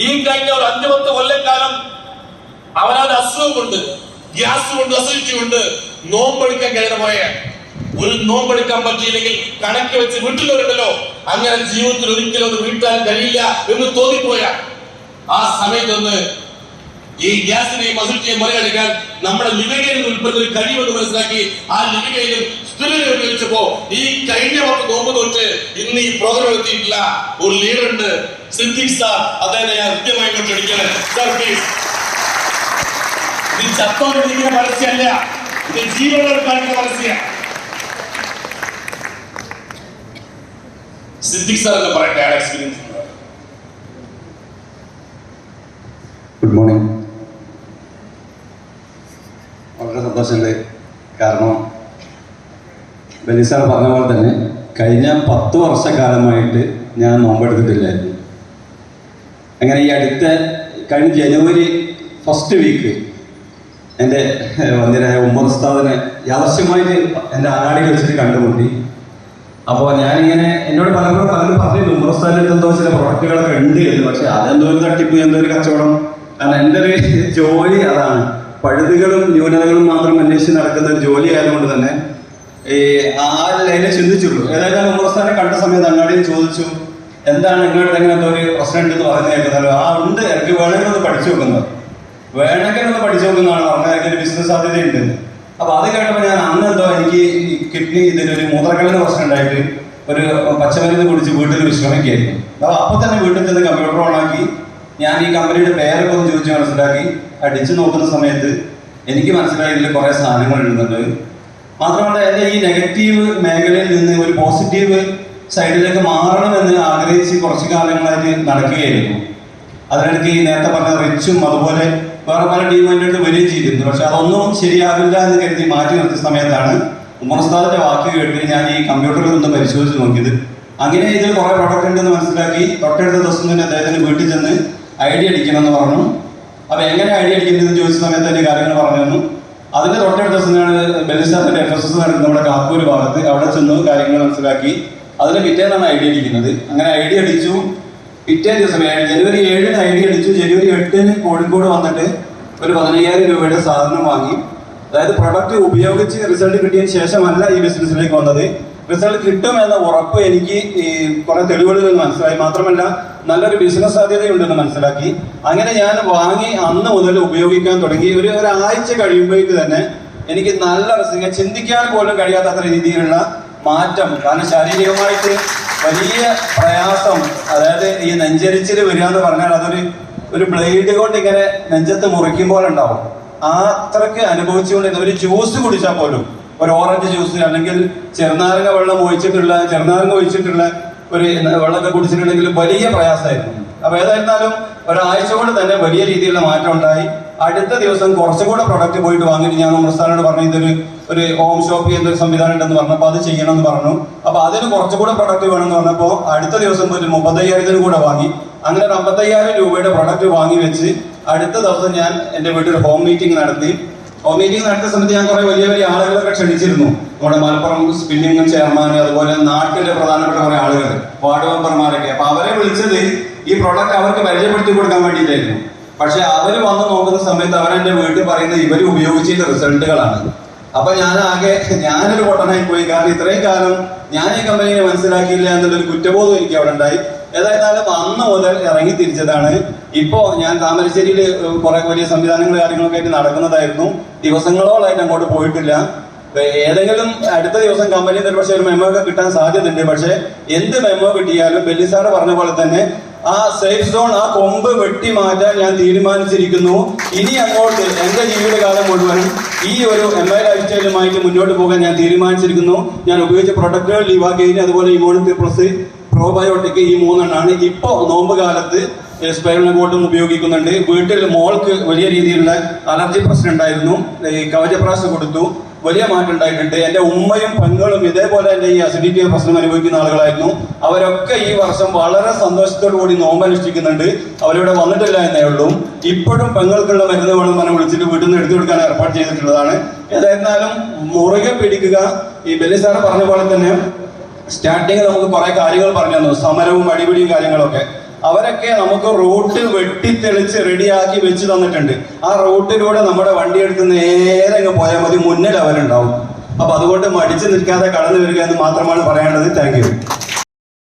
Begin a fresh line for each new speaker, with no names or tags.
ഈ കഴിഞ്ഞ ഒരു 5-10 കൊല്ലക്കാലം അവനവന്റെ അസുഖം കൊണ്ട്, ഗ്യാസ് കൊണ്ട്, അസിഡിറ്റി കൊണ്ട് നോമ്പെടുക്കാൻ കഴിയുന്ന പോയ ഒരു നോമ്പെടുക്കാൻ പറ്റിയില്ലെങ്കിൽ കണക്ക് വെച്ച് വീട്ടിലുണ്ടല്ലോ, അങ്ങനെ ജീവിതത്തിൽ ഒരിക്കലും അത് വീട്ടാൻ കഴിയില്ല എന്ന് തോന്നിപ്പോയ ആ സമയത്തൊന്ന് ഈ ഗ്യാസിനെയും അസിഡിറ്റിയെയും മറികടക്കാൻ നമ്മുടെ ലിവിഗൈനിൽ ഉൾപ്പെടുന്ന കഴിവെന്ന് മനസ്സിലാക്കി ആ ലിവിഗൈനും സ്ഥിരത ഉപയോഗിച്ചപ്പോ ഈ കഴിഞ്ഞ 10 നോമ്പ് തൊട്ട് ഇന്ന് ഈ പ്രോഗ്രാം എത്തിയിട്ടില്ല ഒരു ലീഡർ ഉണ്ട്, സിദ്ദീഖ് സാർ. അദ്ദേഹത്തെ ഞാൻ കൃത്യമായി കൊണ്ടടിക്കണം സാർ, പ്ലീസ്. ഇത് ചത്തോണ്ടിരിക്കുന്ന പരസ്യമല്ല, ഇത് ജീവനോട് കാണിക്കുന്ന പരസ്യം. സിദ്ദീഖ് സാർ എന്ന് പറയട്ടെ ആ എക്സ്പീരിയൻസ്.
Good morning. വളരെ സന്തോഷമുണ്ട്. കാരണം ബെന്നി സാർ പറഞ്ഞ പോലെ തന്നെ കഴിഞ്ഞ 10 വർഷക്കാലമായിട്ട് ഞാൻ നോമ്പെടുത്തിട്ടില്ലായിരുന്നു. അങ്ങനെ ഈ കഴിഞ്ഞ ജനുവരി ഫസ്റ്റ് വീക്ക് എൻ്റെ വന്ധ്യനായ ഉമ്മർ ഉസ്താദിനെ യാദൃശ്യമായിട്ട് എൻ്റെ അങ്ങാടിയിൽ വെച്ചിട്ട് കണ്ടുമുട്ടി. അപ്പോൾ ഞാനിങ്ങനെ എന്നോട് പലരും പറഞ്ഞിരുന്നു ഉമ്മർ ഉസ്താദിൻ്റെ എന്തോ ചില പ്രൊഡക്റ്റുകളൊക്കെ ഉണ്ട് എന്ന്. പക്ഷെ അതെന്തോ ഒരു തട്ടിപ്പ്, എന്തോ ഒരു കച്ചവടം. കാരണം എൻ്റെ ഒരു ജോലി അതാണ്, പഴുതുകളും ന്യൂനതകളും മാത്രം അന്വേഷിച്ച് നടക്കുന്ന ഒരു ജോലി ആയതുകൊണ്ട് തന്നെ അതിനെ ചിന്തിച്ചുള്ളൂ. ഏതായാലും ഉമ്മർ ഉസ്താദിനെ കണ്ട സമയത്ത് അങ്ങാടിയിൽ ചോദിച്ചു, എന്താണ് നിങ്ങളുടെ എങ്ങനെ എന്തോ ഒരു പ്രശ്നം ഉണ്ടെന്ന് പറഞ്ഞു കേൾക്കുന്നല്ലോ. ഉണ്ട്, എനിക്ക് വേണമെങ്കിൽ ഒന്ന് പഠിച്ചു നോക്കുന്നത്, പറഞ്ഞാൽ എനിക്ക് ഒരു ബിസിനസ് സാധ്യതയുണ്ട്. അപ്പൊ അത് കേട്ടപ്പോൾ ഞാൻ അന്ന് എന്തോ എനിക്ക് കിഡ്നി ഇതിലൊരു മൂത്രക്കല്ലിന് പ്രശ്നം ഉണ്ടായിട്ട് ഒരു പച്ചമരുന്ന് കുടിച്ച് വീട്ടിൽ വിശ്രമിക്കുകയായിരുന്നു. അപ്പൊ തന്നെ വീട്ടിൽ ചെന്ന് കമ്പ്യൂട്ടർ ഓണാക്കി ഞാൻ ഈ കമ്പനിയുടെ പേരൊക്കെ ഒന്ന് ചോദിച്ച് മനസ്സിലാക്കി അടിച്ചു നോക്കുന്ന സമയത്ത് എനിക്ക് മനസ്സിലായി ഇതിൽ കുറെ സാധനങ്ങൾ ഉണ്ടെന്നുണ്ട്. മാത്രമല്ല എൻ്റെ ഈ നെഗറ്റീവ് മേഖലയിൽ നിന്ന് ഒരു പോസിറ്റീവ് സൈഡിലേക്ക് മാറണമെന്ന് ആഗ്രഹിച്ച് കുറച്ചു കാലങ്ങളായിട്ട് നടക്കുകയായിരുന്നു. അതിനിടയ്ക്ക് ഈ നേരത്തെ പറഞ്ഞ റിച്ചും അതുപോലെ വേറെ പല ടീമായിട്ട് വരികയും ചെയ്തിരുന്നു. പക്ഷെ അതൊന്നും ശരിയാവില്ല എന്ന് കരുതി മാറ്റി നിർത്തിയ സമയത്താണ് ഉമ്മർ ഉസ്താദിന്റെ വാക്ക് കേട്ട് ഞാൻ ഈ കമ്പ്യൂട്ടറിൽ ഒന്ന് പരിശോധിച്ച് നോക്കിയത്. അങ്ങനെ ഇതിൽ കുറെ പ്രൊഡക്റ്റ് ഉണ്ടെന്ന് മനസ്സിലാക്കി തൊട്ടടുത്ത ദിവസം തന്നെ അദ്ദേഹത്തിന് വീട്ടിൽ ചെന്ന് ഐഡിയ അടിക്കണമെന്ന് പറഞ്ഞു. അപ്പൊ എങ്ങനെ ഐഡിയ അടിക്കുന്നതെന്ന് ചോദിച്ച സമയത്ത് എൻ്റെ കാര്യങ്ങൾ പറഞ്ഞു തന്നു. അതിന്റെ തൊട്ടടുത്ത ദിവസം ഞാൻ ബെന്നി സാറിന്റെ FSS നടക്കുന്ന നമ്മുടെ കാക്കൂര് ഭാഗത്ത് അവിടെ ചെന്ന് കാര്യങ്ങൾ മനസ്സിലാക്കി. അതിന് പിറ്റേന്നാണ് ഐഡിയ അടിക്കുന്നത്. അങ്ങനെ ഐഡിയ അടിച്ചു. പിറ്റേ ദിവസം ജനുവരി 7-ന് ഐഡിയ അടിച്ചു. ജനുവരി 8-ന് കോഴിക്കോട് വന്നിട്ട് ഒരു 15,000 രൂപയുടെ സാധനം വാങ്ങി. അതായത് പ്രൊഡക്റ്റ് ഉപയോഗിച്ച് റിസൾട്ട് കിട്ടിയതിന് ശേഷമല്ല ഈ ബിസിനസ്സിലേക്ക് വന്നത്. റിസൾട്ട് കിട്ടുമെന്ന ഉറപ്പ് എനിക്ക് ഈ കുറെ തെളിവുകളിൽ നിന്ന് മനസ്സിലായി. മാത്രമല്ല നല്ലൊരു ബിസിനസ് സാധ്യതയുണ്ടെന്ന് മനസ്സിലാക്കി. അങ്ങനെ ഞാൻ വാങ്ങി അന്ന് മുതൽ ഉപയോഗിക്കാൻ തുടങ്ങി. ഒരു ആഴ്ച കഴിയുമ്പോഴേക്ക് തന്നെ എനിക്ക് നല്ല റിസൾട്ട്, ചിന്തിക്കാൻ പോലും കഴിയാത്ത രീതിയിലുള്ള മാറ്റം. കാരണം ശാരീരികമായിട്ട് വലിയ പ്രയാസം, അതായത് ഈ നെഞ്ചരിച്ചിൽ വരിക എന്ന് പറഞ്ഞാൽ അതൊരു ബ്ലേഡ് കൊണ്ട് ഇങ്ങനെ നെഞ്ചത്ത് മുറിക്കുമ്പോൾ ഉണ്ടാവും. അത്രയ്ക്ക് അനുഭവിച്ചുകൊണ്ട് ഒരു ജ്യൂസ് കുടിച്ചാൽ പോലും, ഒരു ഓറഞ്ച് ജ്യൂസ് അല്ലെങ്കിൽ ചെറുനാരങ്ങ ഒഴിച്ചിട്ടുള്ള ഒരു വെള്ളമൊക്കെ കുടിച്ചിട്ടുണ്ടെങ്കിൽ വലിയ പ്രയാസമായിരുന്നു. അപ്പൊ ഏതായിരുന്നാലും ഒരാഴ്ച കൊണ്ട് തന്നെ വലിയ രീതിയിലുള്ള മാറ്റം ഉണ്ടായി. അടുത്ത ദിവസം കുറച്ചുകൂടെ പ്രൊഡക്റ്റ് പോയിട്ട് വാങ്ങിയിട്ട് ഞാൻ ഉമ്മർ ഉസ്താദിനോട് പറഞ്ഞു ഒരു ഹോം ഷോപ്പ് എന്നൊരു സംവിധാനം ഉണ്ടെന്ന് പറഞ്ഞപ്പോൾ അത് ചെയ്യണമെന്ന് പറഞ്ഞു. അപ്പൊ അതിന് കുറച്ചുകൂടെ പ്രൊഡക്റ്റ് വേണമെന്ന് പറഞ്ഞപ്പോൾ അടുത്ത ദിവസം ഒരു 35,000 കൂടെ വാങ്ങി. അങ്ങനെ ഒരു 55,000 രൂപയുടെ പ്രൊഡക്റ്റ് വാങ്ങി വെച്ച് അടുത്ത ദിവസം ഞാൻ എൻ്റെ വീട്ടിൽ ഹോം മീറ്റിംഗ് നടത്തി. ഹോം മീറ്റിംഗ് നടത്തിയ സമയത്ത് ഞാൻ കുറെ വലിയ ആളുകളൊക്കെ ക്ഷണിച്ചിരുന്നു. നമ്മുടെ മലപ്പുറം സ്പിന്നിംഗ് ചെയർമാൻ, അതുപോലെ നാട്ടിലെ പ്രധാനപ്പെട്ട കുറെ ആളുകൾ, വാർഡ് മെമ്പർമാരൊക്കെ. അപ്പൊ അവരെ വിളിച്ചത് ഈ പ്രൊഡക്റ്റ് അവർക്ക് പരിചയപ്പെടുത്തി കൊടുക്കാൻ വേണ്ടിയിട്ടായിരുന്നു. പക്ഷെ അവര് വന്ന് നോക്കുന്ന സമയത്ത് അവരെന്റെ വീട്ടിൽ പറയുന്നത് ഇവർ ഉപയോഗിച്ചതിന്റെ റിസൾട്ടുകളാണ്. അപ്പൊ ഞാനൊരു പൊട്ടനായി പോയി. കാരണം ഇത്രയും കാലം ഞാൻ ഈ കമ്പനിയെ മനസ്സിലാക്കിയില്ല എന്നുള്ളൊരു കുറ്റബോധം എനിക്ക് അവിടെ ഉണ്ടായി. ഏതായിരുന്നാലും അന്ന് മുതൽ ഇറങ്ങി തിരിച്ചതാണ്. ഇപ്പോ ഞാൻ താമരശ്ശേരിയിൽ കുറെ വലിയ സംവിധാനങ്ങളും കാര്യങ്ങളൊക്കെ ആയിട്ട് നടക്കുന്നതായിരുന്നു. ദിവസങ്ങളോളായിട്ട് അങ്ങോട്ട് പോയിട്ടില്ല. ഏതെങ്കിലും അടുത്ത ദിവസം കമ്പനിയിൽ നിന്ന് പക്ഷേ ഒരു മെമ്മോ ഒക്കെ കിട്ടാൻ സാധ്യതയുണ്ട്. പക്ഷെ എന്ത് മെമ്മോ കിട്ടിയാലും ബെന്നി സാറ് പറഞ്ഞ പോലെ തന്നെ ആ സേഫ് സോൺ, ആ കൊമ്പ് വെട്ടി മാറ്റാൻ ഞാൻ തീരുമാനിച്ചിരിക്കുന്നു. ഇനി അങ്ങോട്ട് എന്റെ ജീവിതകാലം മുഴുവൻ ഈ ഒരു MI ലൈഫ് സ്റ്റൈലുമായിട്ട് മുന്നോട്ട് പോകാൻ ഞാൻ തീരുമാനിച്ചിരിക്കുന്നു. ഞാൻ ഉപയോഗിച്ച പ്രൊഡക്റ്റുകൾ ലിവാഗെയിൻ, അതുപോലെ ഇമ്മ്യൂണിറ്റി പ്ലസ്, പ്രോബയോട്ടിക്, ഈ 3 എണ്ണമാണ്. ഇപ്പോൾ നോമ്പ് കാലത്ത് സ്പൈറൽബോട്ടും ഉപയോഗിക്കുന്നുണ്ട്. വീട്ടിൽ മോൾക്ക് വലിയ രീതിയിലുള്ള അലർജി പ്രശ്നം ഉണ്ടായിരുന്നു. ഈ കവചപ്രാശം കൊടുത്തു, വലിയ മാറ്റം ഉണ്ടായിട്ടുണ്ട്. എൻ്റെ ഉമ്മയും പെങ്ങളും ഇതേപോലെ എൻ്റെ ഈ അസിഡിറ്റി പ്രശ്നം അനുഭവിക്കുന്ന ആളുകളായിരുന്നു. അവരൊക്കെ ഈ വർഷം വളരെ സന്തോഷത്തോടു കൂടി നോമ്പ് അനുഷ്ഠിക്കുന്നുണ്ട്. അവരിവിടെ വന്നിട്ടില്ല എന്നേ ഉള്ളൂ. ഇപ്പോഴും പെങ്ങൾക്കുള്ള മരുന്ന് വേണം പറഞ്ഞ് വിളിച്ചിട്ട് വീട്ടിൽ നിന്ന് എടുത്തു കൊടുക്കാൻ ഏർപ്പാട് ചെയ്തിട്ടുള്ളതാണ്. ഏതായിരുന്നാലും മുറുകെ പിടിക്കുക. ഈ ബെന്നി സാറ് പറഞ്ഞ പോലെ തന്നെ സ്റ്റാർട്ടിങ്ങിൽ നമുക്ക് കുറെ കാര്യങ്ങൾ പറഞ്ഞു തന്നു, സമരവും അടിപിടിയും കാര്യങ്ങളൊക്കെ. അവരൊക്കെ നമുക്ക് റൂട്ട് വെട്ടിത്തെളിച്ച് റെഡിയാക്കി വെച്ച് തന്നിട്ടുണ്ട്. ആ റൂട്ടിലൂടെ നമ്മുടെ വണ്ടി എടുത്ത് നേരെ അങ്ങ് പോയാൽ മതി, മുന്നിൽ അവരുണ്ടാവും. അപ്പൊ അതുകൊണ്ട് മടിച്ചു നിൽക്കാതെ കടന്നു വരിക എന്ന് മാത്രമാണ് പറയാനുള്ളത്. Thank you.